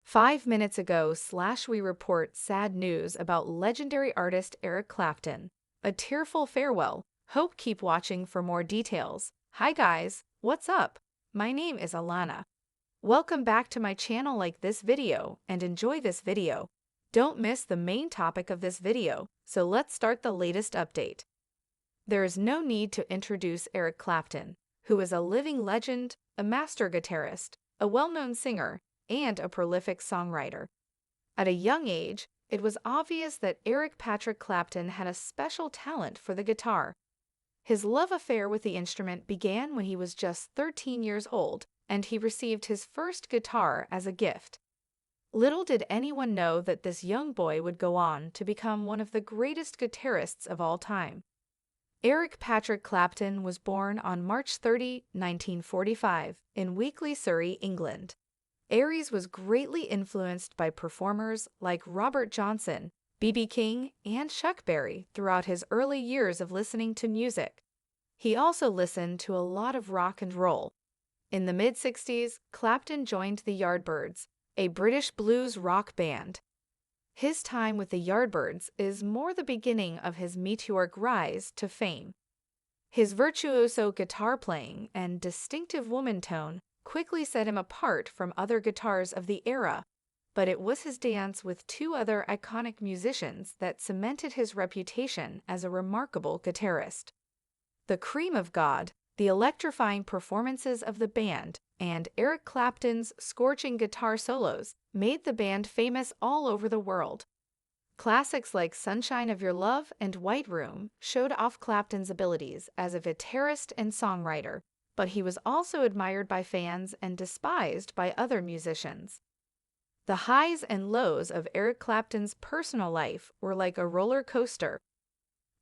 5 minutes ago, we report sad news about legendary artist Eric Clapton. A tearful farewell. Hope keep watching for more details. Hi guys, what's up? My name is Alana. Welcome back to my channel. Like this video and enjoy this video. Don't miss the main topic of this video, so let's start the latest update. There is no need to introduce Eric Clapton, who is a living legend, a master guitarist, a well-known singer, and a prolific songwriter. At a young age, it was obvious that Eric Patrick Clapton had a special talent for the guitar. His love affair with the instrument began when he was just 13 years old, and he received his first guitar as a gift. Little did anyone know that this young boy would go on to become one of the greatest guitarists of all time. Eric Patrick Clapton was born on March 30, 1945, in Weakley, Surrey, England. Aries was greatly influenced by performers like Robert Johnson, B.B. King, and Chuck Berry throughout his early years of listening to music. He also listened to a lot of rock and roll. In the mid-60s, Clapton joined the Yardbirds, a British blues rock band. His time with the Yardbirds is more the beginning of his meteoric rise to fame. His virtuoso guitar playing and distinctive woman tone quickly set him apart from other guitars of the era, but it was his dance with two other iconic musicians that cemented his reputation as a remarkable guitarist. The cream of God, the electrifying performances of the band, and Eric Clapton's scorching guitar solos made the band famous all over the world. Classics like Sunshine of Your Love and White Room showed off Clapton's abilities as a guitarist and songwriter, but he was also admired by fans and despised by other musicians. The highs and lows of Eric Clapton's personal life were like a roller coaster.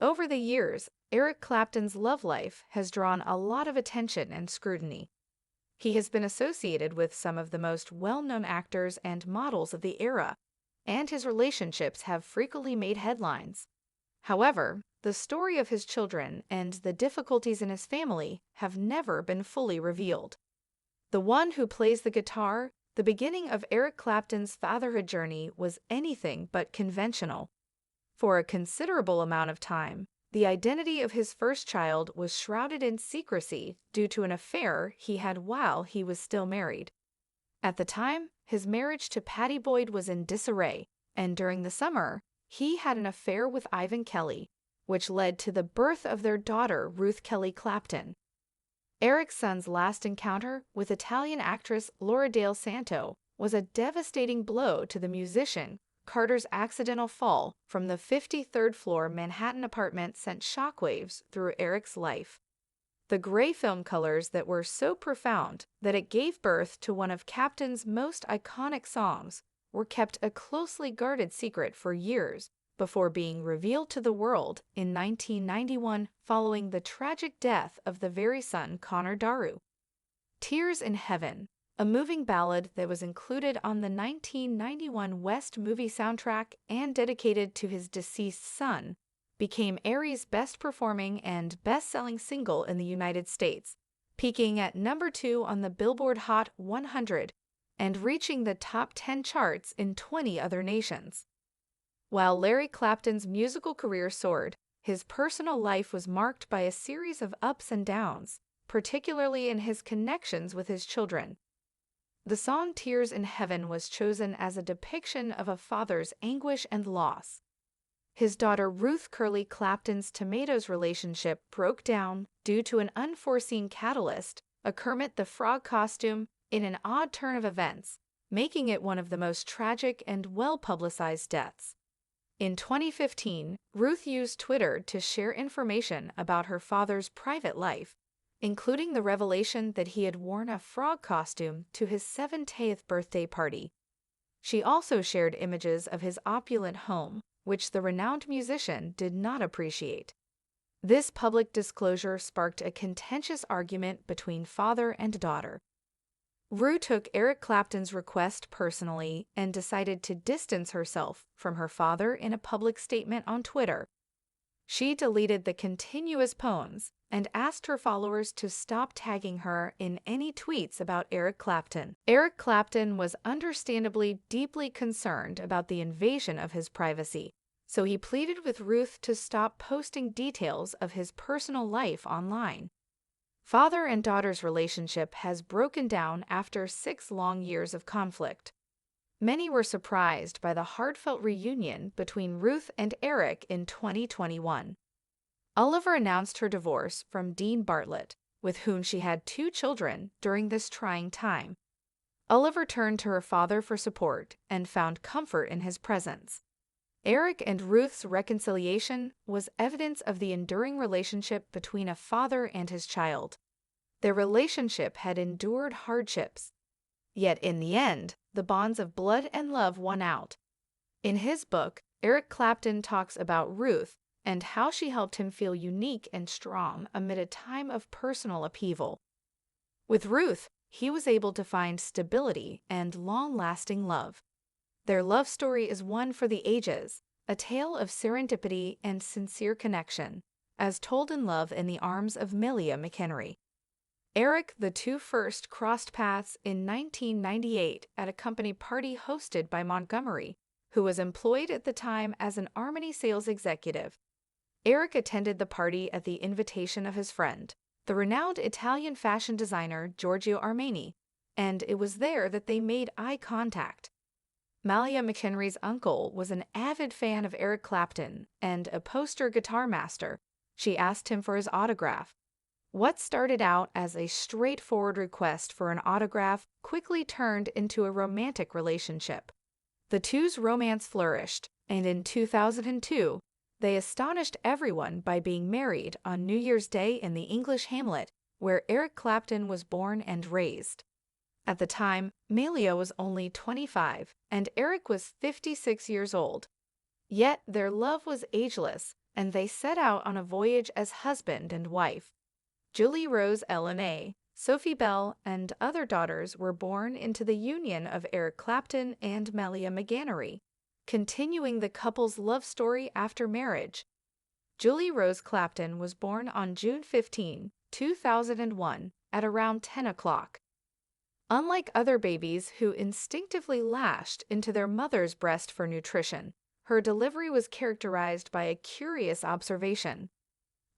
Over the years, Eric Clapton's love life has drawn a lot of attention and scrutiny. He has been associated with some of the most well-known actors and models of the era, and his relationships have frequently made headlines. However, the story of his children and the difficulties in his family have never been fully revealed. The one who plays the guitar, the beginning of Eric Clapton's fatherhood journey was anything but conventional. For a considerable amount of time, the identity of his first child was shrouded in secrecy due to an affair he had while he was still married. At the time, his marriage to Patty Boyd was in disarray, and during the summer, he had an affair with Ivan Kelly, which led to the birth of their daughter, Ruth Kelly Clapton. Eric's son's last encounter with Italian actress Laura Dale Santo was a devastating blow to the musician. Carter's accidental fall from the 53rd floor Manhattan apartment sent shockwaves through Eric's life. The gray film colors that were so profound that it gave birth to one of Clapton's most iconic songs were kept a closely guarded secret for years before being revealed to the world in 1991 following the tragic death of the very son Connor Daru. Tears in Heaven, a moving ballad that was included on the 1991 West movie soundtrack and dedicated to his deceased son, became Aries' best-performing and best-selling single in the United States, peaking at number 2 on the Billboard Hot 100 and reaching the top 10 charts in 20 other nations. While Larry Clapton's musical career soared, his personal life was marked by a series of ups and downs, particularly in his connections with his children. The song Tears in Heaven was chosen as a depiction of a father's anguish and loss. His daughter Ruth Curly Clapton's Tomatoes relationship broke down due to an unforeseen catalyst, a Kermit the Frog costume, in an odd turn of events, making it one of the most tragic and well-publicized deaths. In 2015, Ruth used Twitter to share information about her father's private life, including the revelation that he had worn a frog costume to his 70th birthday party. She also shared images of his opulent home, which the renowned musician did not appreciate. This public disclosure sparked a contentious argument between father and daughter. Ruth took Eric Clapton's request personally and decided to distance herself from her father in a public statement on Twitter. She deleted the continuous poems and asked her followers to stop tagging her in any tweets about Eric Clapton. Eric Clapton was understandably deeply concerned about the invasion of his privacy, so he pleaded with Ruth to stop posting details of his personal life online. Father and daughter's relationship has broken down after 6 long years of conflict. Many were surprised by the heartfelt reunion between Ruth and Eric in 2021. Oliver announced her divorce from Dean Bartlett, with whom she had 2 children during this trying time. Oliver turned to her father for support and found comfort in his presence. Eric and Ruth's reconciliation was evidence of the enduring relationship between a father and his child. Their relationship had endured hardships, yet in the end, the bonds of blood and love won out. In his book, Eric Clapton talks about Ruth and how she helped him feel unique and strong amid a time of personal upheaval. With Ruth, he was able to find stability and long-lasting love. Their love story is one for the ages, a tale of serendipity and sincere connection, as told in Love in the Arms of Malia McHenry. Eric, the two first crossed paths in 1998 at a company party hosted by Montgomery, who was employed at the time as an Armani sales executive. Eric attended the party at the invitation of his friend, the renowned Italian fashion designer Giorgio Armani, and it was there that they made eye contact. Malia McHenry's uncle was an avid fan of Eric Clapton and a poster guitar master. She asked him for his autograph. What started out as a straightforward request for an autograph quickly turned into a romantic relationship. The two's romance flourished, and in 2002, they astonished everyone by being married on New Year's Day in the English hamlet where Eric Clapton was born and raised. At the time, Malia was only 25 and Eric was 56 years old. Yet their love was ageless, and they set out on a voyage as husband and wife. Julie Rose Ellen, Sophie Bell, and other daughters were born into the union of Eric Clapton and Malia McHenry, continuing the couple's love story after marriage. Julie Rose Clapton was born on June 15, 2001, at around 10 o'clock. Unlike other babies who instinctively lashed into their mother's breast for nutrition, her delivery was characterized by a curious observation.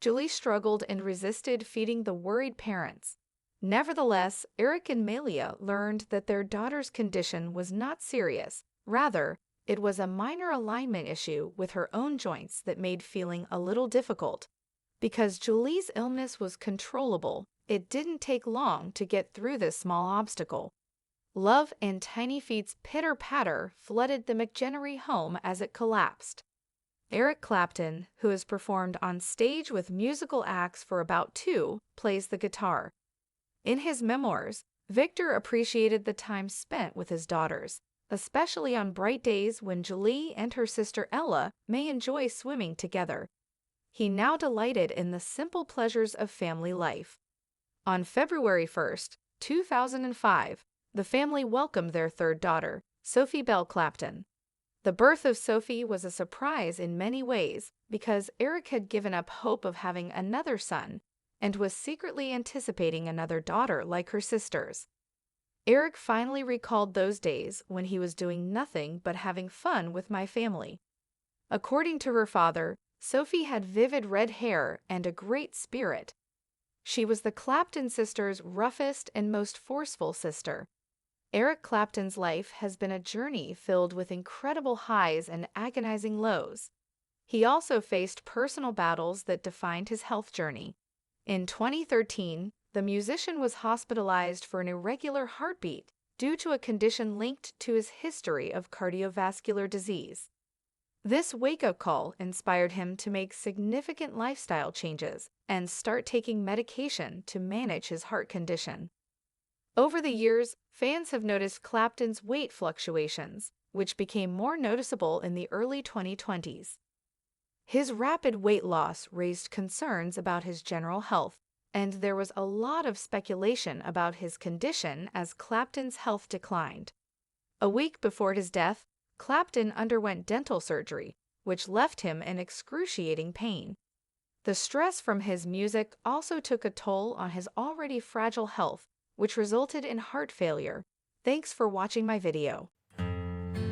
Julie struggled and resisted feeding the worried parents. Nevertheless, Eric and Malia learned that their daughter's condition was not serious. Rather, it was a minor alignment issue with her own joints that made feeding a little difficult. Because Julie's illness was controllable, it didn't take long to get through this small obstacle. Love and tiny feet's pitter-patter flooded the McHenry home as it collapsed. Eric Clapton, who has performed on stage with musical acts for about 2, plays the guitar. In his memoirs, Victor appreciated the time spent with his daughters, especially on bright days when Julie and her sister Ella may enjoy swimming together. He now delighted in the simple pleasures of family life. On February 1, 2005, the family welcomed their third daughter, Sophie Bell Clapton. The birth of Sophie was a surprise in many ways because Eric had given up hope of having another son and was secretly anticipating another daughter like her sisters. Eric finally recalled those days when he was doing nothing but having fun with my family. According to her father, Sophie had vivid red hair and a great spirit. She was the Clapton sisters' roughest and most forceful sister. Eric Clapton's life has been a journey filled with incredible highs and agonizing lows. He also faced personal battles that defined his health journey. In 2013, the musician was hospitalized for an irregular heartbeat due to a condition linked to his history of cardiovascular disease. This wake-up call inspired him to make significant lifestyle changes and start taking medication to manage his heart condition. Over the years, fans have noticed Clapton's weight fluctuations, which became more noticeable in the early 2020s. His rapid weight loss raised concerns about his general health, and there was a lot of speculation about his condition as Clapton's health declined. A week before his death, Clapton underwent dental surgery, which left him in excruciating pain. The stress from his music also took a toll on his already fragile health, which resulted in heart failure. Thanks for watching my video.